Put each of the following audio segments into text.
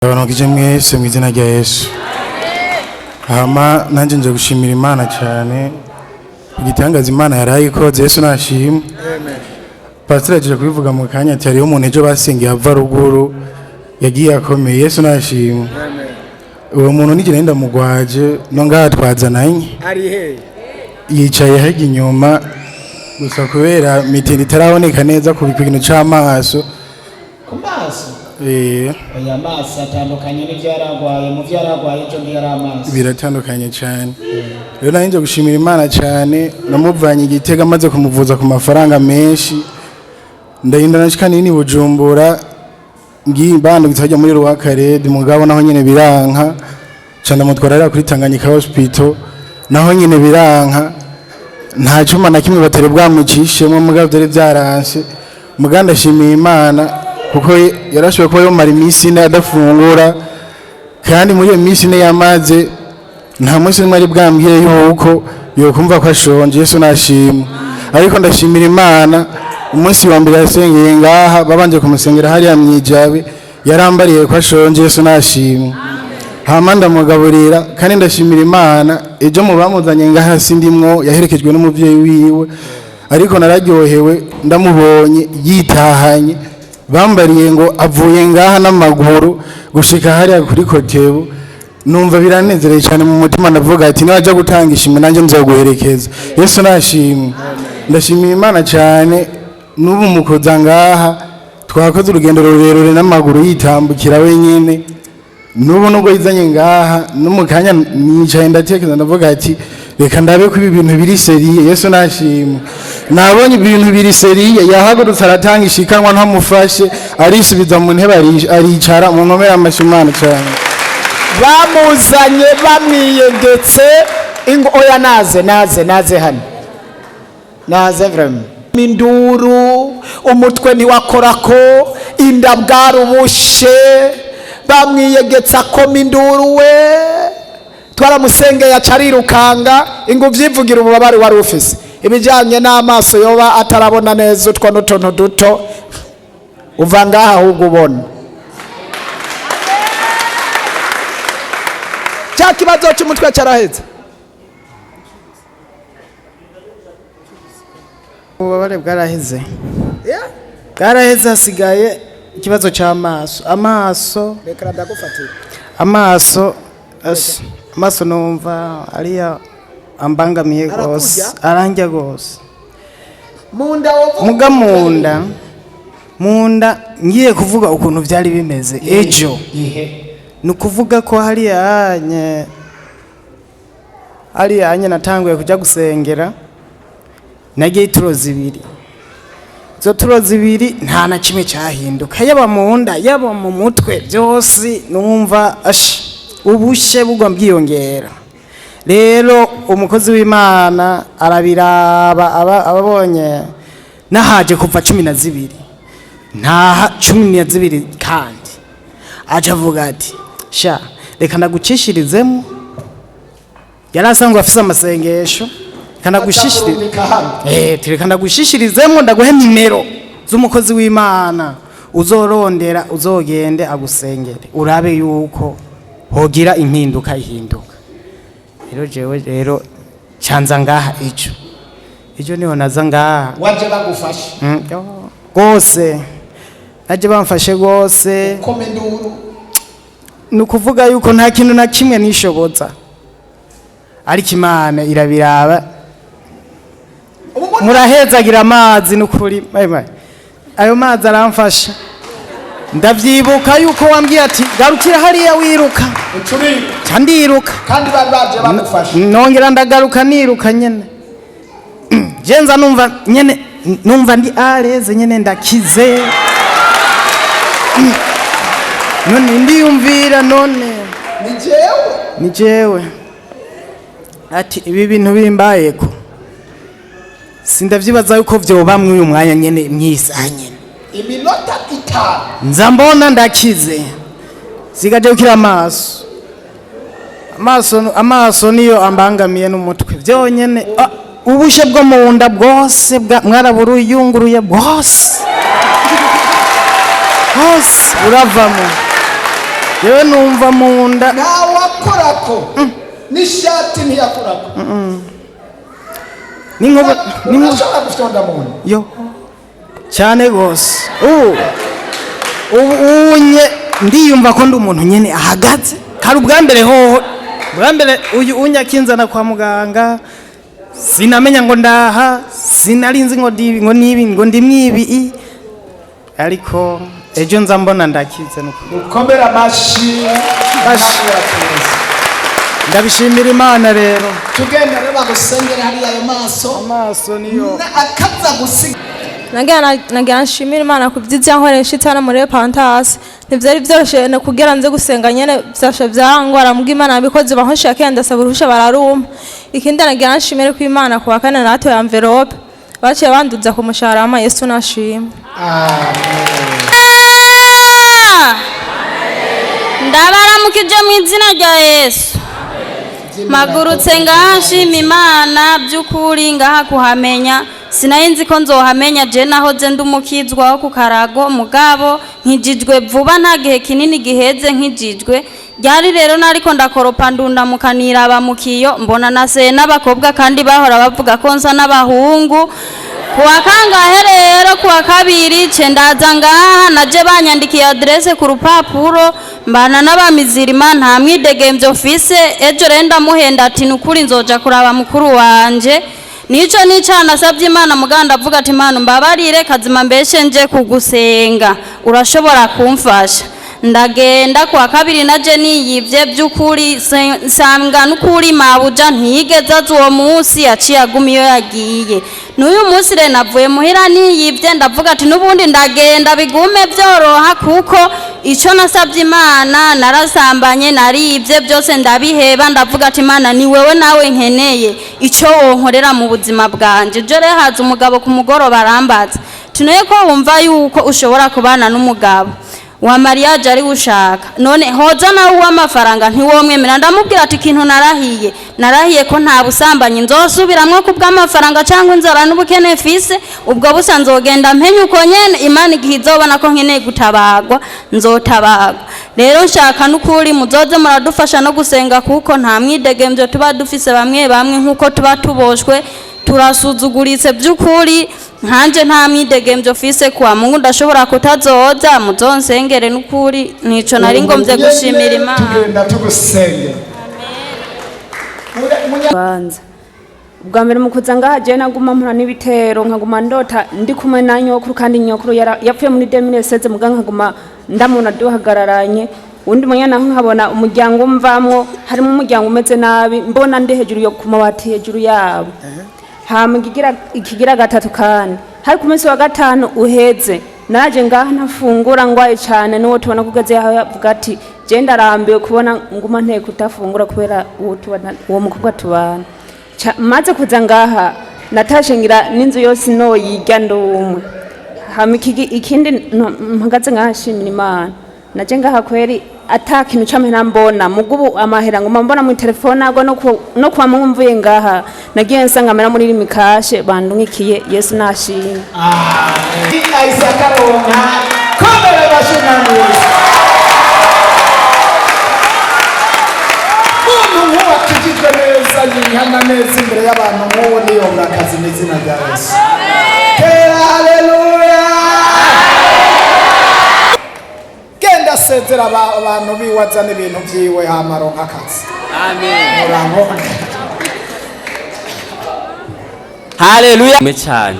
Abanogije mwese mu izina rya Yesu. Hama nanje nje gushimira Imana cyane. Igitangaza Imana yarayikoze Yesu nashimwe. Amen. Pastor yaje kubivuga mu kanya ati hariho umuntu ejo basengiye ava ruguru yagiye akomeye Yesu nashimwe. Amen. Uwo muntu nige nenda mugwaje no ngaha twazananye. Ari he? Yicaye hagi inyuma gusa kubera mitindi taraboneka neza ku kintu cy'amaso. Ku maso? Oya maso atandukanye n'ivyaragwaye mu vyaragwaye cyo ndi yaramaso. Biratandukanye cyane. Rero nanje gushimira Imana cyane namuvanye Igitega maze kumuvuza ku mafaranga menshi. Ndahinda nashika nini Bujumbura ngibando gitsajya muri Rwakarede mugabo naho nyene biranka. Cyane mutwarira kuri Tanganyika Hospital naho nyene biranka. Nta cyuma na kimwe batari bwamucishemo mugabo dore byaranse. Muganda shimiye Imana kuko yarashoboye kuba yomara iminsi ine adafungura kandi muri iyo minsi ine yamaze nta munsi n'umwe ari bwambwiye yuko yokumva ko ashonje Yesu nashimwe. Ariko ndashimira Imana umunsi wa mbere yasengeye ngaha babanje kumusengera hariya mwijabe yarambariye ko ashonje Yesu nashimwe. Hama ndamugaburira kandi ndashimira Imana ejo mu bamuzanye ngaha sindimwo yaherekejwe n'umuvyeyi wiwe ariko nararyohewe ndamubonye yitahanye bambariye ngo avuye ngaha n'amaguru gushika hariya kuri Kotebu numva biranezereye cyane mu mutima ndavuga ati niwaje gutanga ishimwe nanje nzoguherekeza Yesu nashimwe. Ndashimira Imana cyane n'ubu mukoza ngaha twakoze urugendo rurerure n'amaguru yitambukira wenyene n'ubu nubwo yizanye ngaha n'umukanya nicaye ndatekereza ndavuga ati reka ndabe ko ibi bintu biri seriye Yesu nashimwe. Nabonye ibintu biri seriye yahagurutse aratanga ishikanwa ntamufashe arisubiza mu ntebe aricara mu nkomera amashimana cyane. Bamuzanye bamwiyegetse oya naze hano naze vraiment minduru umutwe ntiwakorako inda bwarubushe bamwiyegetsa ko minduru we twaramusengeye acarirukanga ingo vyivugira ububabare wari ufise ibijanye n'amaso yoba atarabona neza utwo n'utuntu duto uva ngaha ahubwo ubona cya kibazo cy'umutwe caraheze ububabare bwaraheze bwaraheze hasigaye ikibazo cy'amaso reka ndagufatira amaso numva ariya ambangamiye gose arangya gose munda ngiye kuvuga ukuntu byari bimeze ejo ni ukuvuga ko hariya natanguye kujya gusengera nagiye ituro zibiri zo turo zibiri nta na kimwe cyahinduka yaba mu nda yaba mu mutwe byose numva ubushe bugwa bwiyongera. Rero umukozi w'Imana arabiraba ababonye nahaje kuva 12 nta 12 kandi aje avuga ati sha reka ndagucishirizemo yarasangwa afise amasengesho kana reka ndagushishirizemo ndaguhe nimero z'umukozi w'Imana uzorondera uzogende agusengere urabe yuko hogira impinduka ihinduka. Rero jewe cyanza ngaha ijo niho naza ngaha waje bagufashe gose naje bamfashe gose komenduru nukuvuga yuko nta kintu na kimwe nishoboza ariko Imana irabiraba murahezagira amazi n'ukuri ayo mazi aramfasha ndavyibuka yuko wambwiye ati garukira hariya wiruka ndiruka kandi bari baje bagufasha nongera ndagaruka niruka nyene jenza numva ndi areze nyene ndakize none ndiyumvira none ni jewe ati ibi bintu bimbayeko sindavyibaza yuko vyobamwe uyu mwanya nyene myisaha nyene iminota 5 nza mbona ndakize sigaje ukira amaso niyo ambangamiye n'umutwe byonyene ubushe bwo mu nda bwose mwaraburuyunguruye bwose uravamo yewe numva mu nda ntawakorako n'ishati ntiyakorako urashobora gufyonda mu nda yo cyane rwose unye ndiyumva ko ndi umuntu nyene ahagaze kari ubwa mbere hoho bwa mbere uyu unyakinzana kwa muganga sinamenya ngo ndaha sinarinzi ngo ndi mwibi ariko ejo nza mbona ndakize nuko ukomera amashi ndabishimira Imana rero tugenda rero bagusengera hariya ayo amaso niyo akaza gusiga nagira nshimira Imana ku byiza yankoresha itana muri Pantas ntivyari vyoroshe no kugira nze gusenga nyene vyasha vyangwara mu Imana abikoze bahosha kenda saba urusha bararuma ikindi nagira nshimire ku Imana ku wakane nato ya envelope baciye banduza ku mushahara wa Yesu nashima ndabaramukije mu izina rya Yesu magurutse ngaha nshima Imana by'ukuri ngaha kuhamenya sinayinzi ko nzohamenya je nahoze ndumukizwa wo ku Karago mugabo nkijijwe vuba nta gihe kinini giheze nkijijwe ryari rero nariko ndakoropa ndunda mukaniraba mukiyo mbona nase n'abakobwa kandi bahora bavuga ko nsa n'abahungu kuwa kangahe rero kuwa kabiri cendaza ngaha naje banyandikiye adresse ku rupapuro mbana n'abamizirima nta mwidegemvyo mfise ejo rero ndamuhenda ati nukuri nzoja kuraba mukuru wanje nico nasabye Imana muganda avuga ati Imana mbabarire kazima mbeshe nje kugusenga urashobora kumfasha ndagenda kwa kabiri naje niyivye by'ukuri sanga n'ukuri mabuja ntiyigeze uwo munsi yaciye agumiyo yagiye n'uyu munsi rero navuye muhira niyivye ndavuga ati nubundi ndagenda bigume byoroha kuko ico nasabye Imana narasambanye narivye byose ndabiheba ndavuga ati Imana ni wewe nawe nkeneye ico wonkorera mu buzima bwanje je rero haza umugabo ku mugoroba arambaza tunoye ko wumva yuko ushobora kubana n'umugabo wa mariage ari ushaka none hoza nawe w'amafaranga ntiwomwemera ndamubwira ati ikintu narahiye ko nta busambanyi nzosubiramwo ku bw'amafaranga cyangwa inzara n'ubukene fise ubwo busa nzogenda mpenye uko nyene Imana igihe izobona ko nkeneye gutabagwa nzotabagwa rero nshaka n'ukuri muzoze muradufasha no gusenga kuko nta mwidegemvyo tuba dufise bamwe nk'uko tuba tuboshwe turasuzuguritse by'ukuri nkanje nta mwidegemvyo fise kwa Mungu ndashobora kutazoza muzonsengere n'ukuri nico nari ngomvye gushimira Imana tugenda tugusengera banza ubwa mbere mukuza ngaha je naguma mpura n'ibitero nkaguma ndota ndi kumwe na nyokuru kandi nyokuru yapfuye muri 2016 muga nkaguma ndamuna duhagararanye undi munya naho nkabona umuryango mvamwo harimo umuryango umeze nabi mbona ndi hejuru yo kumabati hejuru yabo ikigira gatatu kandi hari ku munsi wa gatanu uheze naje ngaha ntafungura ngwaye cyane n'uwo tubona kugeze yavuga ati je ndarambiwe kubona nguma nteye kutafungura kubera uwo mukobwa tubana maze kuza ngaha natashe ngira n'inzu yose no yirya ndumwe ikindi mpagaze ngaha shimira Imana naje ngaha kweri ata kintu camena mbona mugubu amahera ngoma mbona mu telefone ago no kwa mwumvuye ngaha nagiye nsanga mera muri mikashe bandungikiye Yesu nashimye Isakaronka komera bashunaniza umuntu wakijijwe neza yihana neza imbere y'abantu nk'uwo niyo ngakazi n'izina rya Yesu haleluya genda sezera abantu biwaza n'ibintu byiwe hamaronka akazi amen haleluya cyane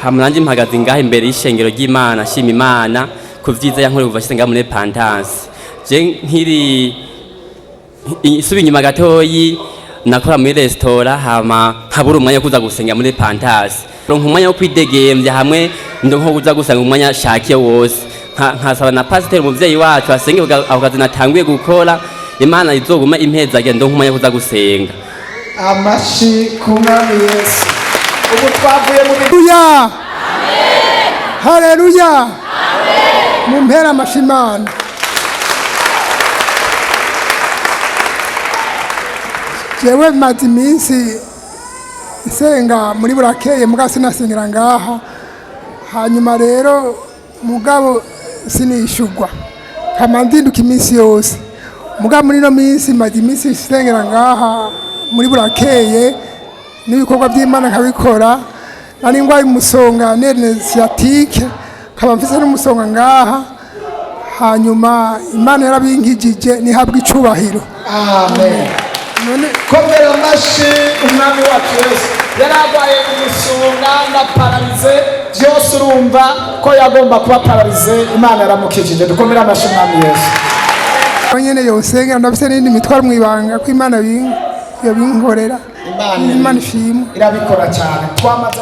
hamuranje mpagaze ngaho imbere y'ishengero ry'Imana shima Imana ku vyiza yankoreye kuva shisenga muri Pantas je nkiri isubi nyuma gatoyi nakora muri restaurant hama habura umwanya kuza gusenga muri Pantas ronka umwanya wo kwidegemvya hamwe ndonko kuza gusanga umwanya shakiye wose nkasaba na pasiteri umuvyeyi wacu asenge ako kazi natanguye gukora Imana izoguma impezage ndonko umwanya kuza gusenga amashi kumwami Yesu ubu twavuye mu Haleluya Haleluya mumpera amashimana jewe maze iminsi nsenga muri burakeye muga sinasengera ngaha hanyuma rero mugabo sinishugwa kama ndinduka iminsi yose muga muri no minsi maze iminsi sengera ngaha muri burakeye n'ibikorwa by'Imana nkabikora nari ngwaye umusonga sciatique kaba mfise n'umusonga ngaha hanyuma Imana yarabinkijije nihabwa icubahiro. Amen. Komera amashi umwami wacu Yesu yaragwaye umusonga na paralize byose urumva ko yagomba kuba paralize Imana yaramukijije. Dukomera amashi umwami Yesu. Nyene yosenga ndafise n'indi mitwaro mwibanga ko Imana yabinkorera. Imana ishimwe irabikora cyane twamaze